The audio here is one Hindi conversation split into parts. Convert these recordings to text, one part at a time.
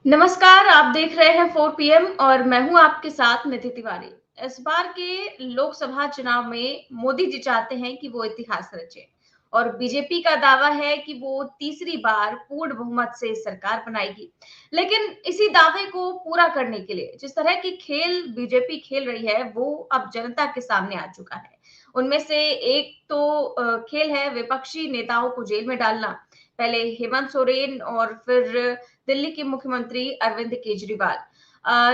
नमस्कार, आप देख रहे हैं 4 पीएम और मैं हूं आपके साथ निधि तिवारी। इस बार के लोकसभा चुनाव में मोदी जी चाहते हैं कि वो इतिहास रचे और बीजेपी का दावा है कि वो तीसरी बार पूर्ण बहुमत से सरकार बनाएगी। लेकिन इसी दावे को पूरा करने के लिए जिस तरह की खेल बीजेपी खेल रही है, वो अब जनता के सामने आ चुका है। उनमें से एक तो खेल है विपक्षी नेताओं को जेल में डालना। पहले हेमंत सोरेन और फिर दिल्ली के मुख्यमंत्री अरविंद केजरीवाल,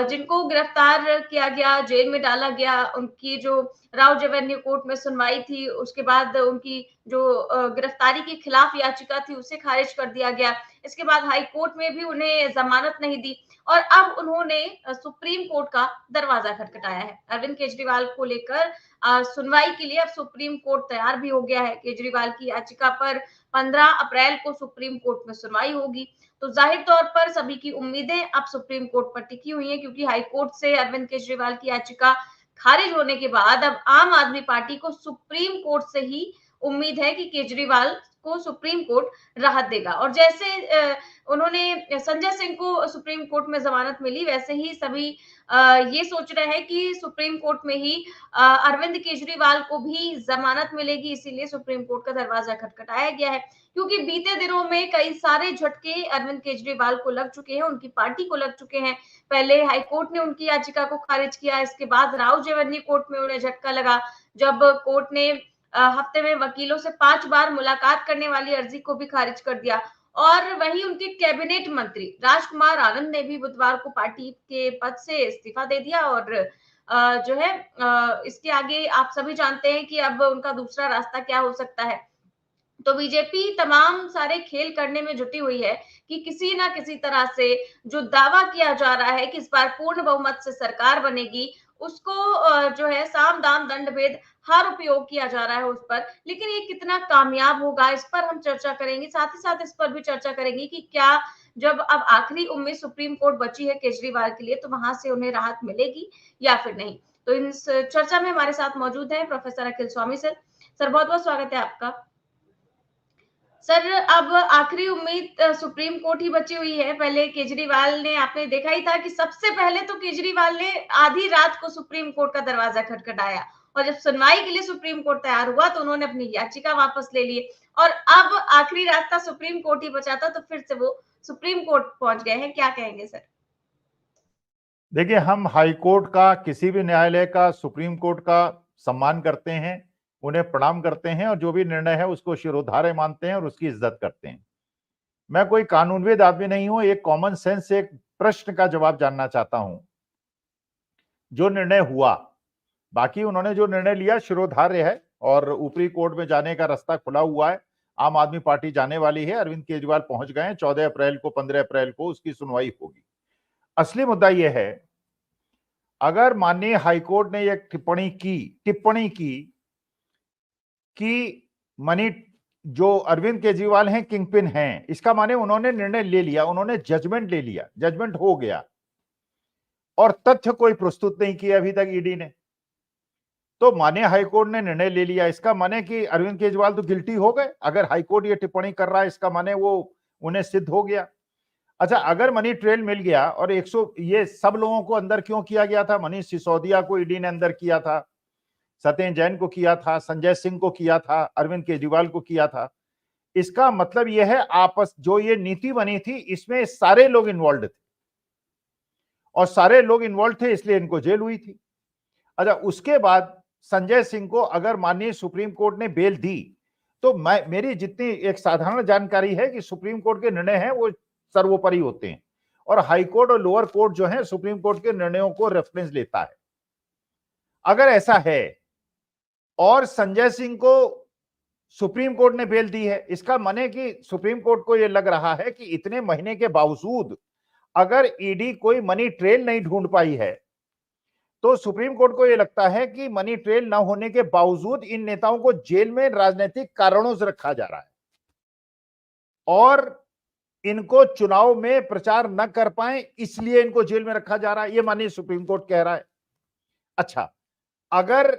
जिनको गिरफ्तार किया गया, जेल में डाला गया। उनकी जो राउज एवेन्यू कोर्ट में सुनवाई थी, उसके बाद उनकी जो गिरफ्तारी के खिलाफ याचिका थी, उसे खारिज कर दिया गया। इसके बाद हाई कोर्ट में भी उन्हें जमानत नहीं दी और अब उन्होंने सुप्रीम कोर्ट का दरवाजा खटखटाया है। अरविंद केजरीवाल को लेकर सुनवाई के लिए अब सुप्रीम कोर्ट तैयार भी हो गया है। केजरीवाल की याचिका पर 15 अप्रैल को सुप्रीम कोर्ट में सुनवाई होगी। तो जाहिर तौर पर सभी की उम्मीदें अब सुप्रीम कोर्ट पर टिकी हुई हैं, क्योंकि हाई कोर्ट से अरविंद केजरीवाल की याचिका खारिज होने के बाद अब आम आदमी पार्टी को सुप्रीम कोर्ट से ही उम्मीद है कि केजरीवाल को सुप्रीम कोर्ट राहत देगा। और जैसे उन्होंने संजय सिंह को सुप्रीम कोर्ट में जमानत मिली, वैसे ही सभी ये सोच रहे हैं कि सुप्रीम कोर्ट में ही अरविंद केजरीवाल को भी जमानत मिलेगी। इसीलिए सुप्रीम कोर्ट का दरवाजा खटखटाया गया है, क्योंकि बीते दिनों में कई सारे झटके अरविंद केजरीवाल को लग चुके हैं, उनकी पार्टी को लग चुके हैं। पहले हाई कोर्ट ने उनकी याचिका को खारिज किया, इसके बाद राउज एवेन्यू कोर्ट में उन्हें झटका लगा, जब कोर्ट ने हफ्ते में वकीलों से 5 बार मुलाकात करने वाली अर्जी को भी खारिज कर दिया। और वहीं उनके कैबिनेट मंत्री राजकुमार आनंद ने भी बुधवार को पार्टी के पद से इस्तीफा दे दिया और जो है इसके आगे आप सभी जानते हैं कि अब उनका दूसरा रास्ता क्या हो सकता है। तो बीजेपी तमाम सारे खेल करने में जुटी हुई है कि किसी ना किसी तरह से जो दावा किया जा रहा है कि इस बार पूर्ण बहुमत से सरकार बनेगी, उसको जो है साम दाम दंड भेद हर उपयोग किया जा रहा है उस पर। लेकिन ये कितना कामयाब होगा, इस पर हम चर्चा करेंगे। साथ ही साथ इस पर भी चर्चा करेंगे कि क्या जब अब आखिरी उम्मीद सुप्रीम कोर्ट बची है केजरीवाल के लिए, तो वहां से उन्हें राहत मिलेगी या फिर नहीं। तो इस चर्चा में हमारे साथ मौजूद है प्रोफेसर अखिल स्वामी सर बहुत बहुत स्वागत है आपका। सर, अब आखिरी उम्मीद सुप्रीम कोर्ट ही बची हुई है। पहले केजरीवाल ने, आपने देखा ही था कि सबसे पहले तो केजरीवाल ने आधी रात को सुप्रीम कोर्ट का दरवाजा खटखटाया और जब सुनवाई के लिए सुप्रीम कोर्ट तैयार हुआ तो उन्होंने अपनी याचिका वापस ले ली और अब आखिरी रास्ता सुप्रीम कोर्ट ही बचा था, तो फिर से वो सुप्रीम कोर्ट पहुंच गए हैं। क्या कहेंगे सर? देखिए, हम हाई कोर्ट का, किसी भी न्यायालय का, सुप्रीम कोर्ट का सम्मान करते हैं, उन्हें प्रणाम करते हैं और जो भी निर्णय है उसको शिरोधार्य मानते हैं और उसकी इज्जत करते हैं। मैं कोई कानूनविद आदमी नहीं हूं, एक कॉमन सेंस से एक प्रश्न का जवाब जानना चाहता हूं। जो निर्णय हुआ, बाकी उन्होंने जो निर्णय लिया शिरोधार्य है और ऊपरी कोर्ट में जाने का रास्ता खुला हुआ है। आम आदमी पार्टी जाने वाली है, अरविंद केजरीवाल पहुंच गए हैं। 14 अप्रैल को, 15 अप्रैल को उसकी सुनवाई होगी। असली मुद्दा यह है, अगर माननीय हाईकोर्ट ने यह टिप्पणी की कि मनी जो अरविंद केजरीवाल हैं किंगपिन हैं, इसका माने उन्होंने निर्णय ले लिया, उन्होंने जजमेंट ले लिया, जजमेंट हो गया और तथ्य कोई प्रस्तुत नहीं किया अभी तक ईडी ने। तो माननीय हाईकोर्ट ने निर्णय ले लिया, इसका माने कि अरविंद केजरीवाल तो गिल्टी हो गए। अगर हाईकोर्ट ये टिप्पणी कर रहा है, इसका माने वो उन्हें सिद्ध हो गया। अच्छा, अगर मनी ट्रेल मिल गया और 100 ये सब लोगों को अंदर क्यों किया गया था? मनीष सिसोदिया को ईडी ने अंदर किया था, सत्येंद्र जैन को किया था, संजय सिंह को किया था, अरविंद केजरीवाल को किया था। इसका मतलब यह है, आपस जो ये नीति बनी थी इसमें सारे लोग इन्वॉल्व थे और सारे लोग इन्वॉल्व थे, इसलिए इनको जेल हुई थी। अच्छा, उसके बाद संजय सिंह को अगर माननीय सुप्रीम कोर्ट ने बेल दी, तो मेरी जितनी एक साधारण जानकारी है कि सुप्रीम कोर्ट के निर्णय हैं वो सर्वोपरि होते हैं और हाई कोर्ट और लोअर कोर्ट जो है सुप्रीम कोर्ट के निर्णयों को रेफरेंस लेता है। अगर ऐसा है और संजय सिंह को सुप्रीम कोर्ट ने बेल दी है, इसका माने कि सुप्रीम कोर्ट को यह लग रहा है कि इतने महीने के बावजूद अगर ईडी कोई मनी ट्रेल नहीं ढूंढ पाई है, तो सुप्रीम कोर्ट को यह लगता है कि मनी ट्रेल न होने के बावजूद इन नेताओं को जेल में राजनीतिक कारणों से रखा जा रहा है और इनको चुनाव में प्रचार न कर पाए इसलिए इनको जेल में रखा जा रहा है, यह माननीय सुप्रीम कोर्ट कह रहा है। अच्छा, अगर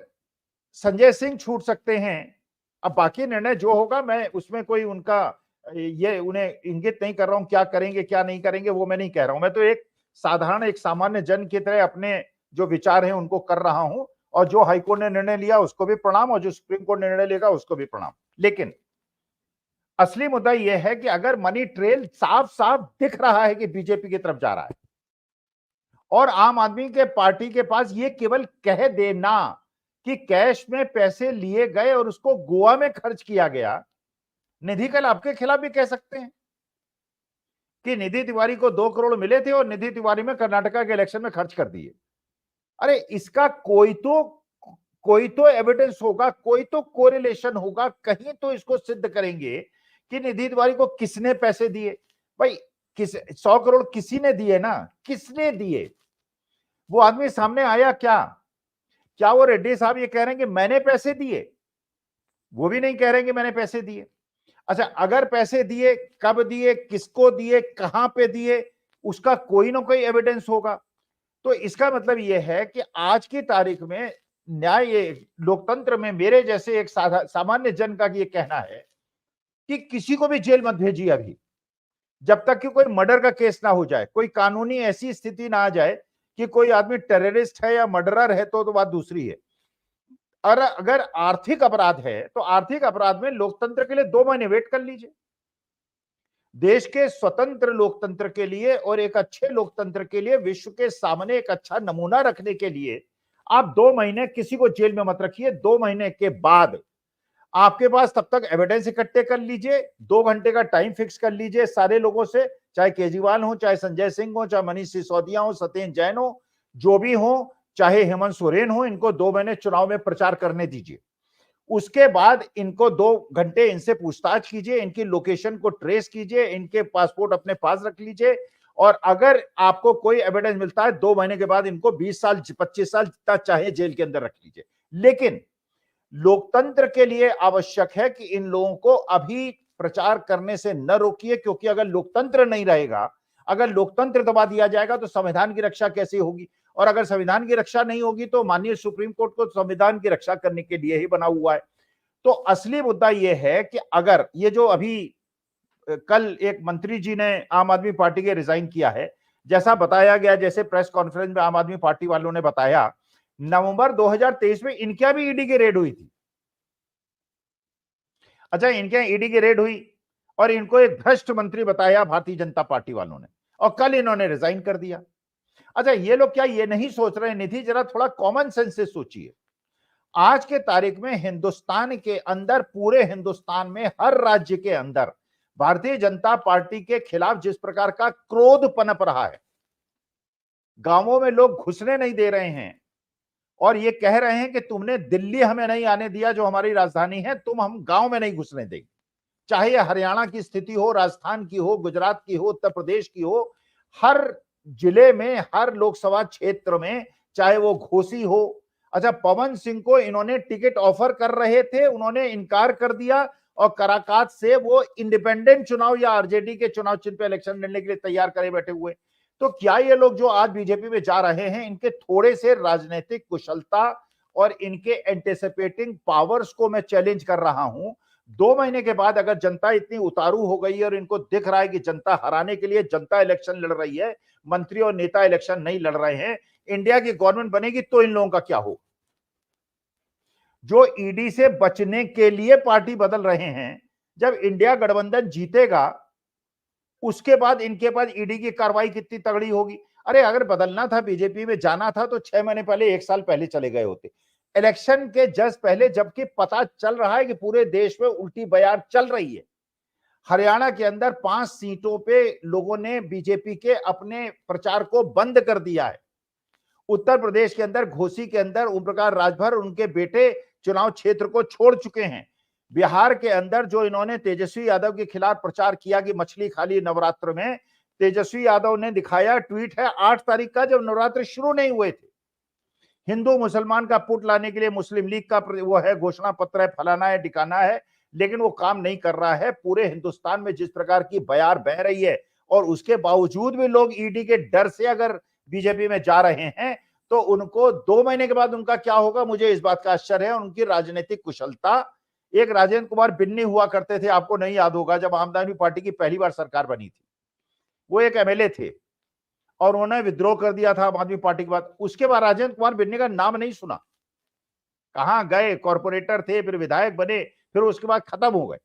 संजय सिंह छूट सकते हैं, अब बाकी निर्णय जो होगा मैं उसमें कोई उनका ये उन्हें इंगित नहीं कर रहा हूं क्या करेंगे क्या नहीं करेंगे, वो मैं नहीं कह रहा हूं। मैं तो एक साधारण एक सामान्य जन की तरह अपने जो विचार हैं उनको कर रहा हूं, और जो हाईकोर्ट ने निर्णय लिया उसको भी प्रणाम, और जो सुप्रीम कोर्ट ने निर्णय लेगा उसको भी प्रणाम। लेकिन असली मुद्दा यह है कि अगर मनी ट्रेल साफ साफ दिख रहा है कि बीजेपी की तरफ जा रहा है, और आम आदमी के पार्टी के पास ये केवल कह देना कि कैश में पैसे लिए गए और उसको गोवा में खर्च किया गया, निधि कल आपके खिलाफ भी कह सकते हैं कि निधि तिवारी को 2 करोड़ मिले थे और निधि तिवारी में कर्नाटका के इलेक्शन में खर्च कर दिए। अरे इसका कोई तो एविडेंस होगा, कोई तो कोरिलेशन होगा, कहीं तो इसको सिद्ध करेंगे कि निधि तिवारी को किसने पैसे दिए। भाई 100 करोड़ किसी ने दिए ना, किसने दिए? वो आदमी सामने आया क्या वो रेड्डी साहब ये कह रहे हैं कि मैंने पैसे दिए? वो भी नहीं कह रहे हैं कि मैंने पैसे दिए। अच्छा, अगर पैसे दिए, कब दिए, किसको दिए, कहां पे दिए, उसका कोई ना कोई एविडेंस होगा। तो इसका मतलब यह है कि आज की तारीख में न्याय लोकतंत्र में मेरे जैसे एक सामान्य जन का ये कहना है कि किसी को भी जेल मत भेजिए अभी, जब तक कि कोई मर्डर का केस ना हो जाए, कोई कानूनी ऐसी स्थिति ना आ जाए कि कोई आदमी टेररिस्ट है या मर्डरर है, तो बात दूसरी है। और अगर आर्थिक अपराध है तो आर्थिक अपराध में लोकतंत्र के लिए 2 महीने वेट कर लीजिए। देश के स्वतंत्र लोकतंत्र के लिए और एक अच्छे लोकतंत्र के लिए, विश्व के सामने एक अच्छा नमूना रखने के लिए आप 2 महीने किसी को जेल में मत रखिए। 2 महीने के बाद आपके पास तब तक एविडेंस इकट्ठे कर लीजिए, 2 घंटे का टाइम फिक्स कर लीजिए सारे लोगों से, चाहे केजरीवाल हो, चाहे संजय सिंह हो, चाहे मनीष सिसोदिया हो, सत्येंद्र जैन हो, जो भी हो, चाहे हेमंत सोरेन हो, इनको 2 महीने चुनाव में प्रचार करने दीजिए। उसके बाद इनको 2 घंटे इनसे पूछताछ कीजिए, इनकी लोकेशन को ट्रेस कीजिए, इनके पासपोर्ट अपने पास रख लीजिए, और अगर आपको कोई एविडेंस मिलता है 2 महीने के बाद इनको 20 साल 25 साल जितना चाहे जेल के अंदर रख लीजिए। लेकिन लोकतंत्र के लिए आवश्यक है कि इन लोगों को अभी प्रचार करने से न रोकिए, क्योंकि अगर लोकतंत्र नहीं रहेगा, अगर लोकतंत्र दबा दिया जाएगा तो संविधान की रक्षा कैसे होगी? और अगर संविधान की रक्षा नहीं होगी तो माननीय सुप्रीम कोर्ट को संविधान की रक्षा करने के लिए ही बना हुआ है। तो असली मुद्दा यह है कि अगर ये जो अभी कल एक मंत्री जी ने आम आदमी पार्टी के रिजाइन किया है, जैसा बताया गया, जैसे प्रेस कॉन्फ्रेंस में आम आदमी पार्टी वालों ने बताया, नवंबर 2023 में इनके भी ईडी की रेड हुई थी। अच्छा, इनके ईडी की रेड हुई और इनको एक भ्रष्ट मंत्री बताया भारतीय जनता पार्टी वालों ने, और कल इन्होंने रिजाइन कर दिया। अच्छा, ये लोग क्या ये नहीं सोच रहे? निधि, जरा थोड़ा कॉमन सेंस से सोचिए। आज के तारीख में हिंदुस्तान के अंदर, पूरे हिंदुस्तान में हर राज्य के अंदर भारतीय जनता पार्टी के खिलाफ जिस प्रकार का क्रोध पनप रहा है, गांवों में लोग घुसने नहीं दे रहे हैं और ये कह रहे हैं कि तुमने दिल्ली हमें नहीं आने दिया जो हमारी राजधानी है, तुम हम गांव में नहीं घुसने देंगे। चाहे हरियाणा की स्थिति हो, राजस्थान की हो, गुजरात की हो, उत्तर प्रदेश की हो, हर जिले में, हर लोकसभा क्षेत्र में, चाहे वो घोसी हो। अच्छा, पवन सिंह को इन्होंने टिकट ऑफर कर रहे थे, उन्होंने इनकार कर दिया और कराकात से वो इंडिपेंडेंट चुनाव या आरजेडी के चुनाव चिन्ह पे इलेक्शन लड़ने के लिए तैयार करे बैठे हुए। तो क्या ये लोग जो आज बीजेपी में जा रहे हैं, इनके थोड़े से राजनीतिक कुशलता और इनके एंटिसिपेटिंग पावर्स को मैं चैलेंज कर रहा हूं। 2 महीने के बाद अगर जनता इतनी उतारू हो गई और इनको दिख रहा है कि जनता हराने के लिए जनता इलेक्शन लड़ रही है, मंत्री और नेता इलेक्शन नहीं लड़ रहे हैं, इंडिया की गवर्नमेंट बनेगी, तो इन लोगों का क्या हो? जो ईडी से बचने के लिए पार्टी बदल रहे हैं, जब इंडिया गठबंधन जीतेगा उसके बाद इनके पास ईडी की कार्रवाई कितनी तगड़ी होगी। अरे अगर बदलना था, बीजेपी में जाना था तो 6 महीने पहले, 1 साल पहले चले गए होते, इलेक्शन के जस्ट पहले, जबकि पता चल रहा है कि पूरे देश में उल्टी बयार चल रही है। हरियाणा के अंदर 5 सीटों पे लोगों ने बीजेपी के अपने प्रचार को बंद कर दिया है। उत्तर प्रदेश के अंदर, घोसी के अंदर ओम प्रकाश राजभर, उनके बेटे चुनाव क्षेत्र को छोड़ चुके हैं। बिहार के अंदर जो इन्होंने तेजस्वी यादव के खिलाफ प्रचार किया कि मछली खा ली नवरात्र में, तेजस्वी यादव ने दिखाया, ट्वीट है 8 तारीख का, जब नवरात्र शुरू नहीं हुए थे, हिंदू मुसलमान का पुट लाने के लिए मुस्लिम लीग का वो है, घोषणा पत्र है, फलाना है, ठिकाना है, लेकिन वो काम नहीं कर रहा है। पूरे हिंदुस्तान में जिस प्रकार की बयार बह रही है और उसके बावजूद भी लोग ईडी के डर से अगर बीजेपी में जा रहे हैं, तो उनको 2 महीने के बाद उनका क्या होगा, मुझे इस बात का आश्चर्य है। उनकी राजनीतिक कुशलता एक राजेंद्र कुमार बिन्नी हुआ करते थे, आपको नहीं याद होगा, जब आम आदमी पार्टी की पहली बार सरकार बनी थी, वो एक एमएलए थे और उन्होंने विद्रोह कर दिया था आम आदमी पार्टी के बाद। उसके बाद राजेंद्र कुमार बिन्नी का नाम नहीं सुना, कहां गए, कॉर्पोरेटर थे, फिर विधायक बने, फिर उसके बाद खत्म हो गए।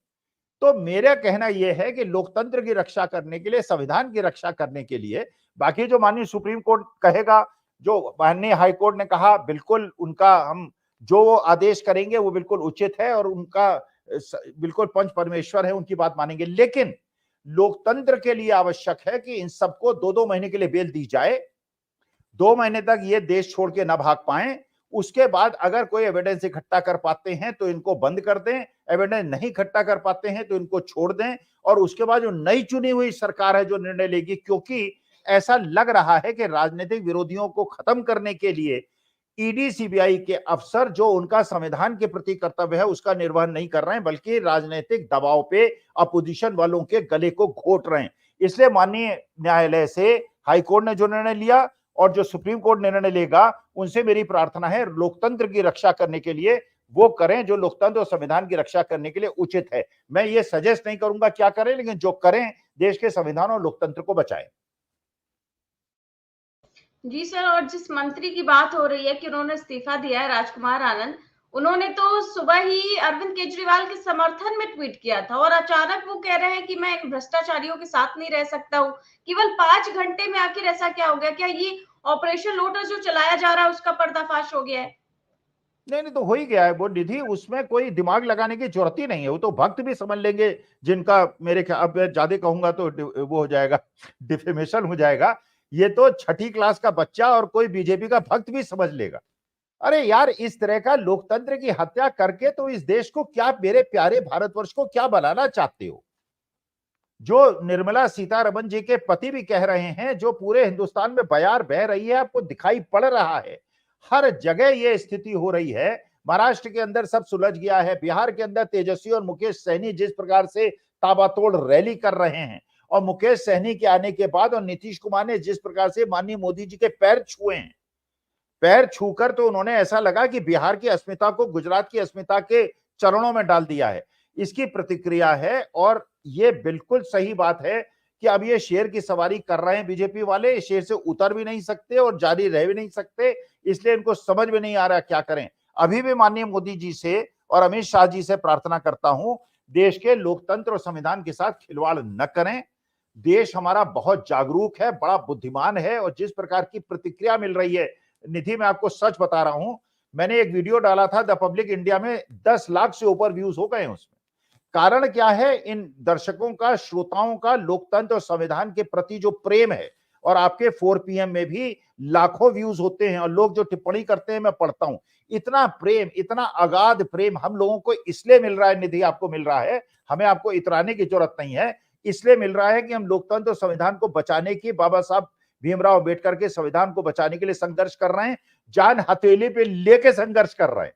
तो मेरा कहना यह है कि लोकतंत्र की रक्षा करने के लिए, संविधान की रक्षा करने के लिए, बाकी जो माननीय सुप्रीम कोर्ट कहेगा, जो माननीय हाई कोर्ट ने कहा, बिल्कुल उनका हम जो आदेश करेंगे वो बिल्कुल उचित है और उनका बिल्कुल पंच परमेश्वर है, उनकी बात मानेंगे। लेकिन लोकतंत्र के लिए आवश्यक है कि इन सबको 2-2 महीने के लिए बेल दी जाए, 2 महीने तक ये देश छोड़ के ना भाग पाए। उसके बाद अगर कोई एविडेंस इकट्ठा कर पाते हैं तो इनको बंद कर दें, एविडेंस नहीं इकट्ठा कर पाते हैं तो इनको छोड़ दें, और उसके बाद जो नई चुनी हुई सरकार है जो निर्णय लेगी, क्योंकि ऐसा लग रहा है कि राजनीतिक विरोधियों को खत्म करने के लिए ईडी सीबीआई के अफसर जो उनका संविधान के प्रति कर्तव्य है उसका निर्वहन नहीं कर रहे हैं, बल्कि राजनीतिक दबाव पे अपोजिशन वालों के गले को घोट रहे हैं। इसलिए माननीय न्यायालय से हाई कोर्ट ने जो निर्णय लिया और जो सुप्रीम कोर्ट निर्णय लेगा, उनसे मेरी प्रार्थना है लोकतंत्र की रक्षा करने के लिए वो करें जो लोकतंत्र और संविधान की रक्षा करने के लिए उचित है। मैं ये सजेस्ट नहीं करूंगा क्या करें, लेकिन जो करें देश के संविधान और लोकतंत्र को बचाएं। जी सर, और जिस मंत्री की बात हो रही है कि उन्होंने इस्तीफा दिया है, राजकुमार आनंद, उन्होंने तो सुबह ही अरविंद केजरीवाल के समर्थन में ट्वीट किया था और अचानक वो कह रहे हैं कि मैं इन भ्रष्टाचारियों के साथ नहीं रह सकता हूँ। केवल 5 घंटे में आखिर ऐसा क्या हो गया? क्या ये ऑपरेशन लोटस जो चलाया जा रहा है उसका पर्दाफाश हो गया है? नहीं नहीं, तो हो ही गया है वो निधि, उसमें कोई दिमाग लगाने की जरूरत ही नहीं है, वो तो भक्त भी समझ लेंगे जिनका, मेरे ख्याल, अब ज्यादा कहूंगा तो वो हो जाएगा, डिफेमेशन हो जाएगा। ये तो छठी क्लास का बच्चा और कोई बीजेपी का भक्त भी समझ लेगा। अरे यार, इस तरह का लोकतंत्र की हत्या करके तो इस देश को क्या, मेरे प्यारे भारतवर्ष को क्या बनाना चाहते हो? जो निर्मला सीतारमण जी के पति भी कह रहे हैं, जो पूरे हिंदुस्तान में बयार बह रही है, आपको दिखाई पड़ रहा है, हर जगह ये स्थिति हो रही है। महाराष्ट्र के अंदर सब सुलझ गया है, बिहार के अंदर तेजस्वी और मुकेश सहनी जिस प्रकार से ताबड़तोड़ रैली कर रहे हैं, और मुकेश सहनी के आने के बाद और नीतीश कुमार ने जिस प्रकार से माननीय मोदी जी के पैर छुए हैं, पैर छूकर तो उन्होंने ऐसा लगा कि बिहार की अस्मिता को गुजरात की अस्मिता के चरणों में डाल दिया है। इसकी प्रतिक्रिया है, और ये बिल्कुल सही बात है कि अब ये शेर की सवारी कर रहे हैं बीजेपी वाले, शेर से उतर भी नहीं सकते और जारी रह भी नहीं सकते, इसलिए इनको समझ में नहीं आ रहा क्या करें। अभी भी माननीय मोदी जी से और अमित शाह जी से प्रार्थना करता हूं, देश के लोकतंत्र और संविधान के साथ खिलवाड़ न करें। देश हमारा बहुत जागरूक है, बड़ा बुद्धिमान है, और जिस प्रकार की प्रतिक्रिया मिल रही है निधि, मैं आपको सच बता रहा हूं, मैंने एक वीडियो डाला था द पब्लिक इंडिया में, 10 लाख से ऊपर व्यूज हो गए उसमें। कारण क्या है? इन दर्शकों का, श्रोताओं का लोकतंत्र और संविधान के प्रति जो प्रेम है, और आपके 4 PM में भी लाखों व्यूज होते हैं, और लोग जो टिप्पणी करते हैं मैं पढ़ता हूं। इतना प्रेम, इतना अगाध प्रेम हम लोगों को इसलिए मिल रहा है निधि, आपको मिल रहा है, हमें आपको इतराने की जरूरत नहीं है, इसलिए मिल रहा है कि हम लोकतंत्र और संविधान को बचाने की, बाबा साहब भीमराव अंबेडकर के संविधान को बचाने के लिए संघर्ष कर रहे हैं, जान हथेली पे लेके संघर्ष कर रहे हैं।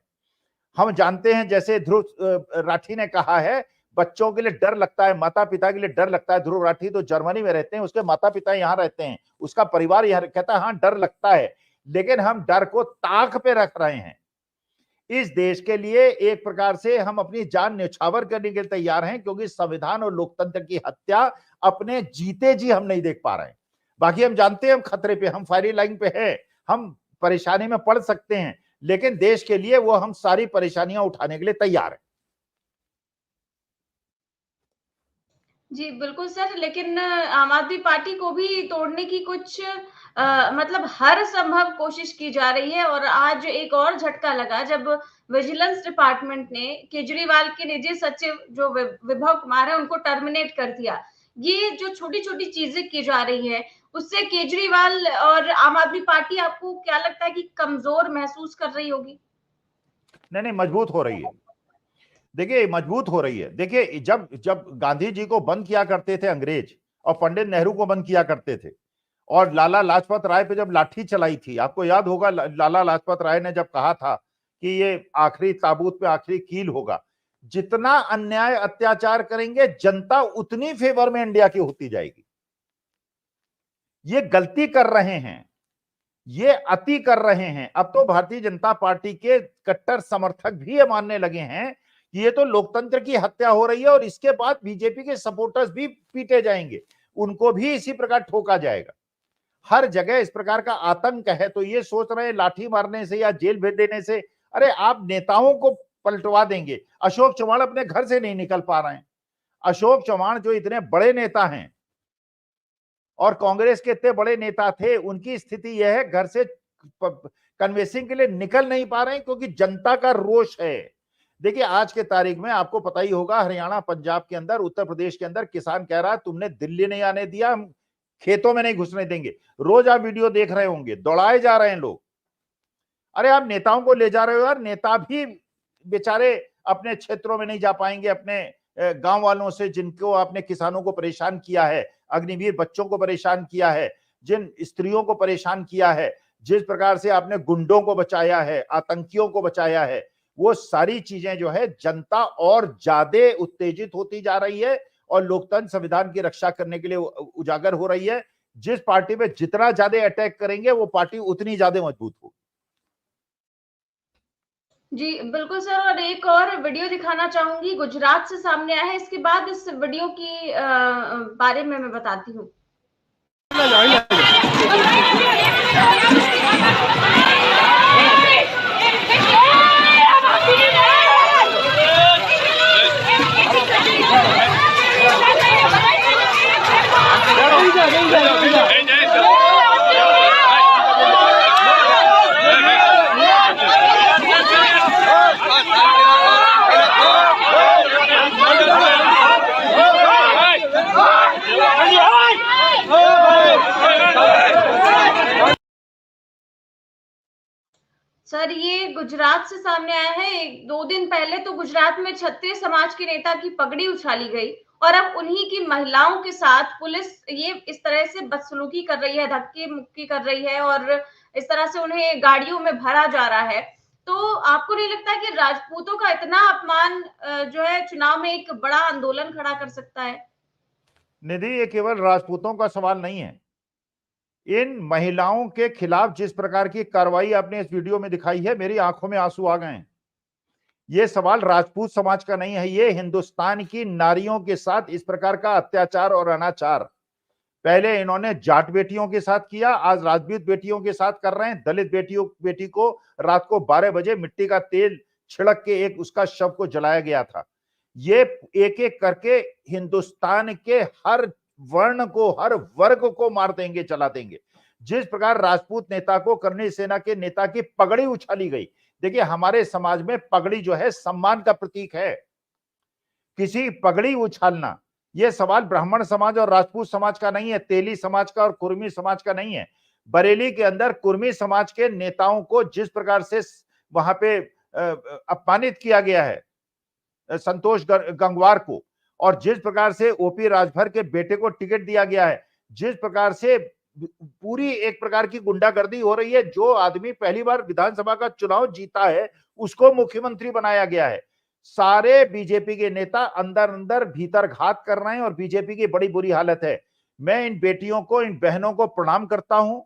हम जानते हैं, जैसे ध्रुव राठी ने कहा है, बच्चों के लिए डर लगता है, माता पिता के लिए डर लगता है। ध्रुव राठी तो जर्मनी में रहते हैं, उसके माता पिता यहाँ रहते हैं, उसका परिवार यहाँ कहता है, हाँ डर लगता है, लेकिन हम डर को ताक पे रख रहे हैं। इस देश के लिए एक प्रकार से हम अपनी जान न्यौछावर करने के लिए तैयार हैं, क्योंकि संविधान और लोकतंत्र की हत्या अपने जीते जी हम नहीं देख पा रहे हैं। बाकी हम जानते हैं हम खतरे पे, हम फायरिंग लाइन पे हैं, हम परेशानी में पड़ सकते हैं, लेकिन देश के लिए वो हम सारी परेशानियां उठाने के लिए तैयार हैं। जी, बिल्कुल सर, लेकिन आम आदमी पार्टी को भी तोड़ने की कुछ मतलब हर संभव कोशिश की जा रही है, और आज एक और झटका लगा जब विजिलेंस डिपार्टमेंट ने केजरीवाल के निजी सचिव जो विभव कुमार है उनको टर्मिनेट कर दिया। ये जो छोटी-छोटी चीजें की जा रही है, उससे केजरीवाल और आम आदमी पार्टी आपको क्या लगता है कि कमजोर महसूस कर रही होगी? नहीं नहीं, मजबूत हो रही है। देखिए, मजबूत हो रही है। देखिए, जब जब गांधी जी को बंद किया करते थे अंग्रेज, और पंडित नेहरू को बंद किया करते थे, और लाला लाजपत राय पे जब लाठी चलाई थी, आपको याद होगा, लाला लाजपत राय ने जब कहा था कि ये आखिरी ताबूत पे आखिरी कील होगा, जितना अन्याय अत्याचार करेंगे जनता उतनी फेवर में इंडिया की होती जाएगी। ये गलती कर रहे हैं, ये अति कर रहे हैं। अब तो भारतीय जनता पार्टी के कट्टर समर्थक भी ये मानने लगे हैं कि ये तो लोकतंत्र की हत्या हो रही है और इसके बाद बीजेपी के सपोर्टर्स भी पीटे जाएंगे, उनको भी इसी प्रकार ठोका जाएगा। हर जगह इस प्रकार का आतंक है, तो ये सोच रहे हैं लाठी मारने से या जेल भेज देने से, अरे आप नेताओं को पलटवा देंगे। अशोक चव्हाण अपने घर से नहीं निकल पा रहे हैं। अशोक चव्हाण जो इतने बड़े नेता हैं और कांग्रेस के इतने बड़े नेता थे, उनकी स्थिति यह है घर से कन्वेंसिंग के लिए निकल नहीं पा रहे हैं क्योंकि जनता का रोष है। देखिए आज के तारीख में आपको पता ही होगा, हरियाणा, पंजाब के अंदर, उत्तर प्रदेश के अंदर किसान कह रहा है तुमने दिल्ली नहीं आने दिया, हम खेतों में नहीं घुसने देंगे। रोज आप वीडियो देख रहे होंगे, दौड़ाए जा रहे हैं लोग। अरे आप नेताओं को ले जा रहे हो यार, नेता भी बेचारे अपने क्षेत्रों में नहीं जा पाएंगे, अपने गांव वालों से जिनको आपने किसानों को परेशान किया है, अग्निवीर बच्चों को परेशान किया है, जिन स्त्रियों को परेशान किया है, जिस प्रकार से आपने गुंडों को बचाया है, आतंकियों को बचाया है, वो सारी चीजें जो है जनता और ज्यादा उत्तेजित होती जा रही है और लोकतंत्र संविधान की रक्षा करने के लिए उजागर हो रही है। जिस पार्टी पे जितना ज्यादा अटैक करेंगे वो पार्टी उतनी ज्यादा मजबूत होगी। जी बिल्कुल सर, और एक और वीडियो दिखाना चाहूंगी, गुजरात से सामने आया है। इसके बाद इस वीडियो की बारे में मैं बताती हूँ। सर ये गुजरात से सामने आया है। 2 दिन पहले तो गुजरात में क्षत्रिय समाज के नेता की पगड़ी उछाली गई और अब उन्हीं की महिलाओं के साथ पुलिस ये इस तरह से बदसलूकी कर रही है, धक्के मुक्की कर रही है और इस तरह से उन्हें गाड़ियों में भरा जा रहा है। तो आपको नहीं लगता कि राजपूतों का इतना अपमान जो है चुनाव में एक बड़ा आंदोलन खड़ा कर सकता है? निधि, ये केवल राजपूतों का सवाल नहीं है। इन महिलाओं के खिलाफ जिस प्रकार की कार्रवाई आपने इस वीडियो में दिखाई है, मेरी आंखों में आंसू आ गए हैं। ये सवाल राजपूत समाज का नहीं है, ये हिंदुस्तान की नारियों के साथ इस प्रकार का अत्याचार और अनाचार पहले इन्होंने जाट बेटियों के साथ किया, आज राजपूत बेटियों के साथ कर रहे हैं। दलित बेटी को रात को 12 बजे मिट्टी का तेल छिड़क के एक उसका शव को जलाया गया था। ये एक एक करके हिंदुस्तान के हर वर्ण को, हर वर्ग को मार देंगे, चला देंगे। जिस प्रकार राजपूत नेता को, करनी सेना के नेता की पगड़ी उछाली गई। देखिए हमारे समाज में पगड़ी जो है सम्मान का प्रतीक है। किसी पगड़ी उछालना, यह सवाल ब्राह्मण समाज और राजपूत समाज का नहीं है, तेली समाज का और कुर्मी समाज का नहीं है। बरेली के अंदर कुर्मी समाज के नेताओं को जिस प्रकार से वहां पे अपमानित किया गया है, संतोष गंगवार को, और जिस प्रकार से ओपी राजभर के बेटे को टिकट दिया गया है, जिस प्रकार से पूरी एक प्रकार की गुंडागर्दी हो रही है। जो आदमी पहली बार विधानसभा का चुनाव जीता है उसको मुख्यमंत्री बनाया गया है। सारे बीजेपी के नेता अंदर अंदर भीतर घात कर रहे हैं और बीजेपी की बड़ी बुरी हालत है। मैं इन बेटियों को, इन बहनों को प्रणाम करता हूं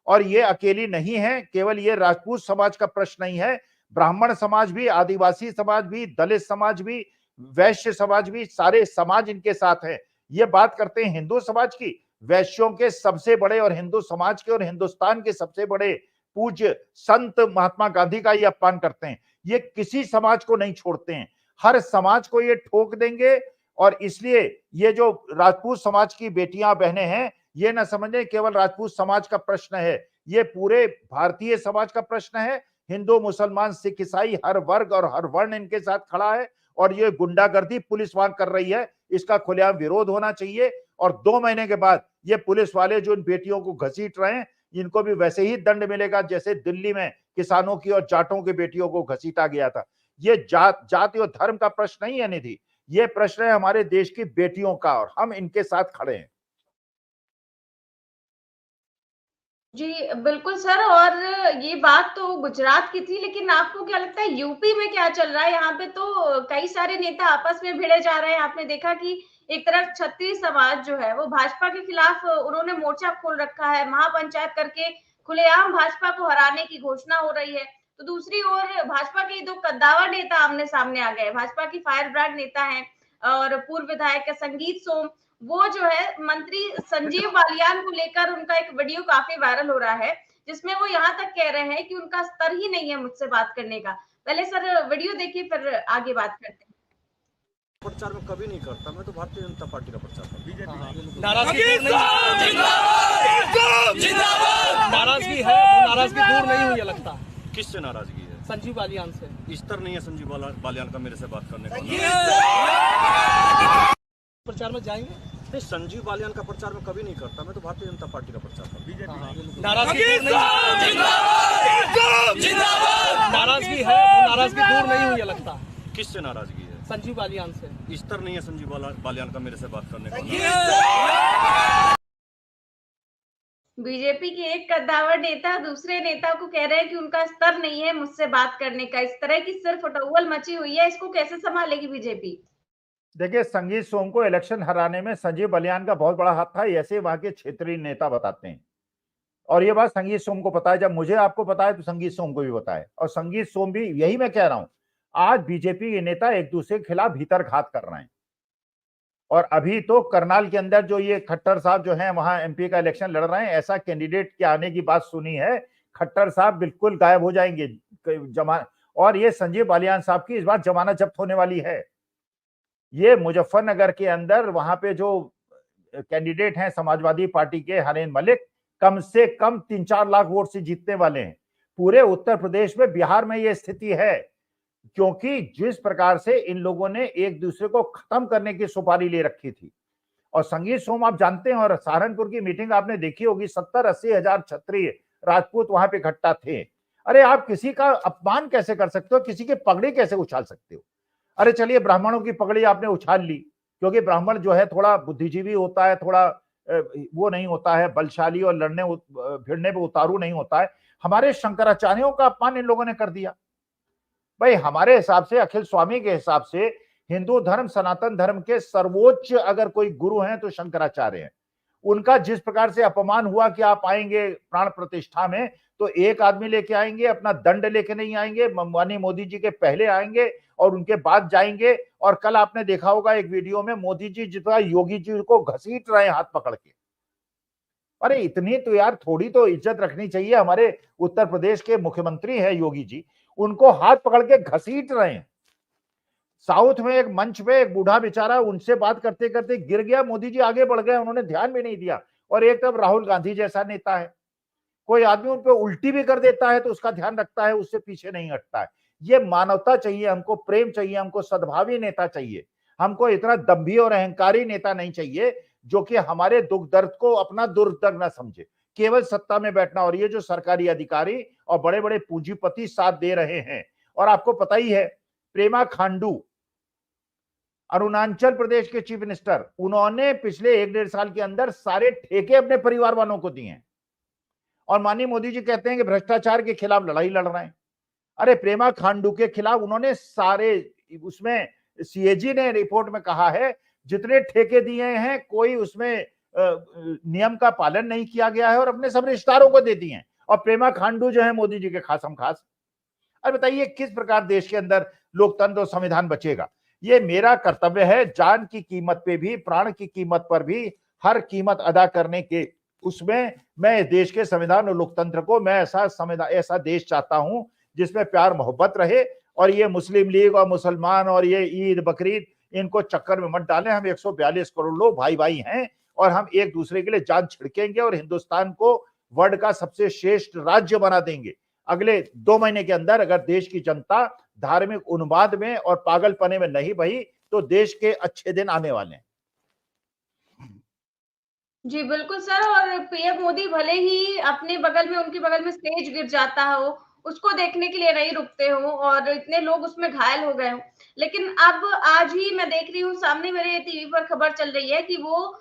और ये अकेली नहीं है, केवल ये राजपूत समाज का प्रश्न नहीं है, ब्राह्मण समाज भी, आदिवासी समाज भी, दलित समाज भी, वैश्य समाज भी, सारे समाज इनके साथ हैं। ये बात करते हैं हिंदू समाज की, वैश्यों के सबसे बड़े और हिंदू समाज के और हिंदुस्तान के सबसे बड़े पूज्य संत महात्मा गांधी का ये अपमान करते हैं। ये किसी समाज को नहीं छोड़ते हैं, हर समाज को ये ठोक देंगे। और इसलिए ये जो राजपूत समाज की बेटियां बहनें हैं, ये ना समझें केवल राजपूत समाज का प्रश्न है, ये पूरे भारतीय समाज का प्रश्न है। हिंदू, मुसलमान, सिख, ईसाई, हर वर्ग और हर वर्ण इनके साथ खड़ा है और ये गुंडागर्दी पुलिस वहां कर रही है, इसका खुलेआम विरोध होना चाहिए। और 2 महीने के बाद ये पुलिस वाले जो इन बेटियों को घसीट रहे हैं, इनको भी वैसे ही दंड मिलेगा जैसे दिल्ली में किसानों की और जाटों की बेटियों को घसीटा गया था। ये जाति और धर्म का प्रश्न नहीं है निधि, ये प्रश्न है हमारे देश की बेटियों का और हम इनके साथ खड़े हैं। जी बिल्कुल सर, और ये बात तो गुजरात की थी, लेकिन आपको क्या लगता है यूपी में क्या चल रहा है? यहाँ पे तो कई सारे नेता आपस में भिड़े जा रहे हैं। आपने देखा कि एक तरफ क्षत्रिय समाज जो है वो भाजपा के खिलाफ उन्होंने मोर्चा खोल रखा है, महापंचायत करके खुलेआम भाजपा को हराने की घोषणा हो रही है। तो दूसरी ओर भाजपा के दो कद्दावर नेता आमने सामने आ गए। भाजपा की फायर ब्रांड नेता हैं और पूर्व विधायक संगीत सोम, वो जो है मंत्री संजीव बालियान को लेकर उनका एक वीडियो काफी वायरल हो रहा है, जिसमें वो यहाँ तक कह रहे हैं कि उनका स्तर ही नहीं है मुझसे बात करने का। पहले सर वीडियो देखिए, फिर आगे बात करते हैं। प्रचार में कभी नहीं करता, मैं तो भारतीय जनता पार्टी का प्रचार करता हूँ। नाराजगी नाराजगी है, वो नाराजगी दूर नहीं हुई है लगता है। किससे नाराजगी है? संजीव बालियान से। स्तर नहीं है संजीव बालियान का मेरे से बात करने का। प्रचार में जाएंगे? नहीं, संजीव बालियान का प्रचार में कभी नहीं करता, मैं तो भारतीय जनता पार्टी का प्रचार करता हूँ। नाराजगी है, वो नाराजगी दूर नहीं हुई है लगता है। किससे नाराजगी है? संजीव बालियान से। स्तर नहीं है संजीव बालियान का मेरे से बात करने का। बीजेपी के एक कद्दावर नेता दूसरे नेता को कह रहे हैं कि उनका स्तर नहीं है मुझसे बात करने का। इस तरह की सिर्फ उटौवल मची हुई है, इसको कैसे संभालेगी बीजेपी? देखिए, संगीत सोम को इलेक्शन हराने में संजीव बालियान का बहुत बड़ा हाथ था, ऐसे वहां के क्षेत्रीय नेता बताते हैं। और ये बात संगीत सोम को पता है। जब मुझे आपको पता है तो संगीत सोम को भी पता है। और संगीत सोम भी, यही मैं कह रहा हूं, आज बीजेपी के नेता एक दूसरे के खिलाफ भीतर घात कर रहे हैं। और अभी तो करनाल के अंदर जो ये खट्टर साहब जो हैं वहां एमपी का इलेक्शन लड़ रहे हैं, ऐसा कैंडिडेट के आने की बात सुनी है, खट्टर साहब बिल्कुल गायब हो जाएंगे और ये संजीव बालियान साहब की इस बार जमानत जब्त होने वाली है। ये मुजफ्फरनगर के अंदर वहां पे जो कैंडिडेट हैं समाजवादी पार्टी के, हरेन मलिक, कम से कम 3-4 लाख वोट से जीतने वाले हैं। पूरे उत्तर प्रदेश में, बिहार में ये स्थिति है, क्योंकि जिस प्रकार से इन लोगों ने एक दूसरे को खत्म करने की सुपारी ले रखी थी। और संगीत सोम आप जानते हैं, और सहारनपुर की मीटिंग आपने देखी होगी, 70-80 हजार क्षत्रिय राजपूत वहां पे इकट्ठा थे। अरे आप किसी का अपमान कैसे कर सकते हो, किसी की पगड़ी कैसे उछाल सकते हो? अरे चलिए, ब्राह्मणों की पगड़ी आपने उछाल ली, क्योंकि ब्राह्मण जो है थोड़ा बुद्धिजीवी होता है, थोड़ा वो नहीं होता है बलशाली और लड़ने भिड़ने पे उतारू नहीं होता है। हमारे शंकराचार्यों का अपमान इन लोगों ने कर दिया। भाई हमारे हिसाब से, अखिल स्वामी के हिसाब से, हिंदू धर्म, सनातन धर्म के सर्वोच्च अगर कोई गुरु हैं तो शंकराचार्य हैं। उनका जिस प्रकार से अपमान हुआ कि आप आएंगे प्राण प्रतिष्ठा में तो एक आदमी लेके आएंगे, अपना दंड लेके नहीं आएंगे, माननीय मोदी जी के पहले आएंगे और उनके बाद जाएंगे। और कल आपने देखा होगा एक वीडियो में मोदी जी जितना योगी जी को घसीट रहे हैं हाथ पकड़ के। अरे इतनी तो यार थोड़ी तो इज्जत रखनी चाहिए। हमारे उत्तर प्रदेश के मुख्यमंत्री है योगी जी, उनको हाथ पकड़ के घसीट रहे हैं। साउथ में एक मंच पे एक बूढ़ा बेचारा उनसे बात करते करते गिर गया, मोदी जी आगे बढ़ गए, उन्होंने ध्यान भी नहीं दिया। और एक तरफ राहुल गांधी जैसा नेता है, कोई आदमी उन पे उल्टी भी कर देता है तो उसका ध्यान रखता है, उससे पीछे नहीं हटता है। ये मानवता चाहिए हमको, प्रेम चाहिए हमको, सद्भावी नेता चाहिए हमको। इतना दंभी और अहंकारी नेता नहीं चाहिए जो कि हमारे दुख दर्द को अपना दुर्द दर्द ना समझे, केवल सत्ता में बैठना। और ये जो सरकारी अधिकारी और बड़े बड़े पूंजीपति साथ दे रहे हैं। और आपको पता ही है, प्रेमा खांडू अरुणाचल प्रदेश के चीफ मिनिस्टर, उन्होंने पिछले 1-1.5 साल के अंदर सारे ठेके अपने परिवार वालों को दिए हैं। और माननीय मोदी जी कहते हैं कि भ्रष्टाचार के खिलाफ लड़ाई लड़ रहे हैं। अरे प्रेमा खांडू के खिलाफ उन्होंने सारे, उसमें सीएजी ने रिपोर्ट में कहा है जितने ठेके दिए हैं कोई उसमें नियम का पालन नहीं किया गया है और अपने सब रिश्तेदारों को दे दिए हैं। और प्रेमा खांडू जो है मोदी जी के खासम खास। अरे बताइए किस प्रकार देश के अंदर लोकतंत्र और संविधान बचेगा? ये मेरा कर्तव्य है, जान की कीमत पे भी, प्राण की कीमत पर भी, हर कीमत अदा करने के उसमें मैं देश के संविधान और लोकतंत्र को, मैं ऐसा देश चाहता हूं जिसमें प्यार मोहब्बत रहे। और ये मुस्लिम लीग और मुसलमान और ये ईद बकरीद, इनको चक्कर में मत डालें। हम 142 करोड़ लोग भाई भाई हैं और हम एक दूसरे के लिए जान छिड़केंगे और हिंदुस्तान को वर्ल्ड का सबसे श्रेष्ठ राज्य बना देंगे। अगले 2 महीने के अंदर अगर देश की जनता धार्मिक उन्माद में और पागलपने में नहीं बही तो देश के अच्छे दिन आने वाले हैं। जी बिल्कुल सर। और पीएम मोदी भले ही अपने बगल में, उनके बगल में स्टेज गिर जाता हो, उसको देखने के लिए नहीं रुकते हो और इतने लोग उसमें घायल हो गए हो, लेकिन अब आज ही मैं देख रही हूँ, सामने मेरे टीवी पर खबर चल रही है कि वो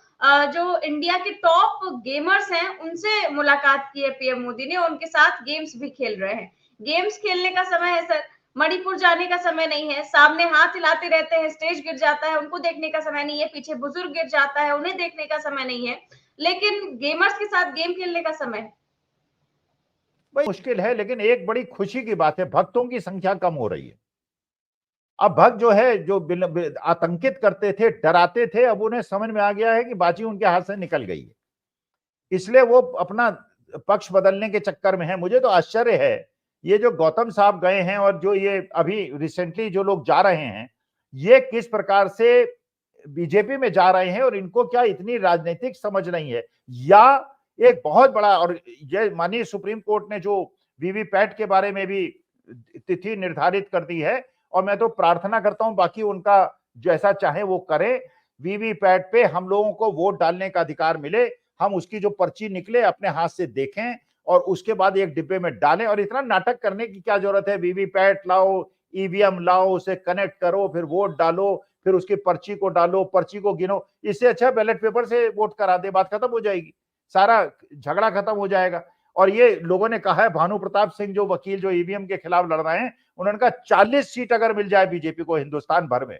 जो इंडिया के टॉप गेमर्स हैं उनसे मुलाकात की है पीएम मोदी ने, और उनके साथ गेम्स भी खेल रहे हैं। गेम्स खेलने का समय है सर, मणिपुर जाने का समय नहीं है। सामने हाथ हिलाते रहते हैं, स्टेज गिर जाता है, उनको देखने का समय नहीं है। पीछे बुजुर्ग गिर जाता है, उन्हें देखने का समय नहीं है, लेकिन गेमर्स के साथ गेम खेलने का समय है। भाई मुश्किल है, लेकिन एक बड़ी खुशी की बात है, भक्तों की संख्या कम हो रही है। अब भक्त जो है, जो आतंकित करते थे, डराते थे, अब उन्हें समझ में आ गया है कि बाजी उनके हाथ से निकल गई है, इसलिए वो अपना पक्ष बदलने के चक्कर में है। मुझे तो आश्चर्य है, ये जो गौतम साहब गए हैं और जो ये अभी रिसेंटली जो लोग जा रहे हैं, ये किस प्रकार से बीजेपी में जा रहे हैं, और इनको क्या इतनी राजनीतिक समझ नहीं है, या एक बहुत बड़ा, और ये माननीय सुप्रीम कोर्ट ने जो वीवीपैट के बारे में भी तिथि निर्धारित कर दी है, और मैं तो प्रार्थना करता हूं बाकी उनका जैसा चाहे वो करें, वीवीपैट पे हम लोगों को वोट डालने का अधिकार मिले, हम उसकी जो पर्ची निकले अपने हाथ से देखें और उसके बाद एक डिब्बे में डालें। और इतना नाटक करने की क्या जरूरत है, वीवीपैट लाओ, ईवीएम लाओ, उसे कनेक्ट करो, फिर वोट डालो, फिर उसकी पर्ची को डालो, पर्ची को गिनो। इससे अच्छा बैलेट पेपर से वोट करा दे, बात खत्म हो जाएगी, सारा झगड़ा खत्म हो जाएगा। और ये लोगों ने कहा है, भानु प्रताप सिंह जो वकील जो ईवीएम के खिलाफ लड़ रहे हैं, उन्होंने कहा 40 सीट अगर मिल जाए बीजेपी को हिंदुस्तान भर में,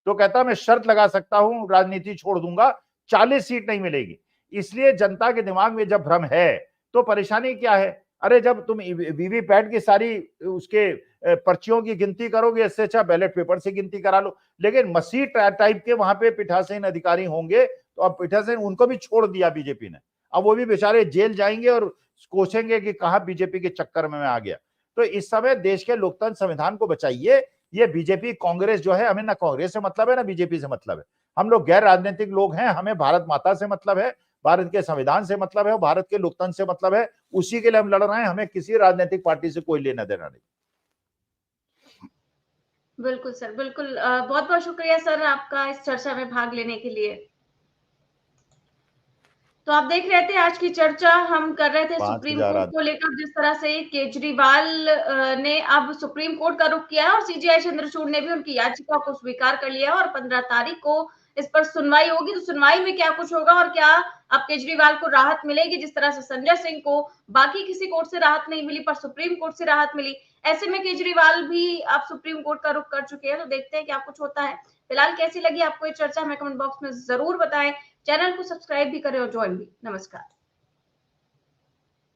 तो कहता मैं शर्त लगा सकता हूं, राजनीति छोड़ दूंगा, 40 सीट नहीं मिलेगी। इसलिए जनता के दिमाग में जब भ्रम है तो परेशानी क्या है? अरे जब तुम वीवीपैट की सारी उसके पर्चियों की गिनती करोगे, इससे अच्छा बैलेट पेपर से गिनती करा लो। लेकिन मसीह टाइप के वहां पे पीठासीन अधिकारी होंगे, तो अब पीठासीन उनको भी छोड़ दिया बीजेपी ने, अब वो भी बेचारे जेल जाएंगे और कोसेंगे कि कहां बीजेपी के चक्कर में मैं आ गया। तो इस समय देश के लोकतंत्र संविधान को बचाइए। ये बीजेपी कांग्रेस जो है, हमें ना कांग्रेस से मतलब है ना बीजेपी से मतलब है। हम लोग गैर राजनीतिक लोग हैं, हमें भारत माता से मतलब है, भारत के संविधान से मतलब है, भारत के लोकतंत्र से मतलब है, उसी के लिए हम लड़ रहे हैं। हमें किसी राजनीतिक पार्टी से कोई लेना देना नहीं। बिल्कुल सर, बिल्कुल। बहुत बहुत शुक्रिया सर आपका इस चर्चा में भाग लेने के लिए। तो आप देख रहे थे आज की चर्चा हम कर रहे थे सुप्रीम कोर्ट को लेकर, जिस तरह से केजरीवाल ने अब सुप्रीम कोर्ट का रुख किया है और सीजीआई चंद्रचूड़ ने भी उनकी याचिका को स्वीकार कर लिया और 15 तारीख को इस पर सुनवाई होगी। तो सुनवाई में क्या कुछ होगा और क्या अब केजरीवाल को राहत मिलेगी, जिस तरह से संजय सिंह को बाकी किसी कोर्ट से राहत नहीं मिली पर सुप्रीम कोर्ट से राहत मिली, ऐसे में केजरीवाल भी अब सुप्रीम कोर्ट का रुख कर चुके हैं। तो देखते हैं क्या कुछ होता है। फिलहाल कैसी लगी आपको ये चर्चा, हमें कमेंट बॉक्स में जरूर बताएं। चैनल को सब्सक्राइब भी करें और ज्वाइन भी। नमस्कार।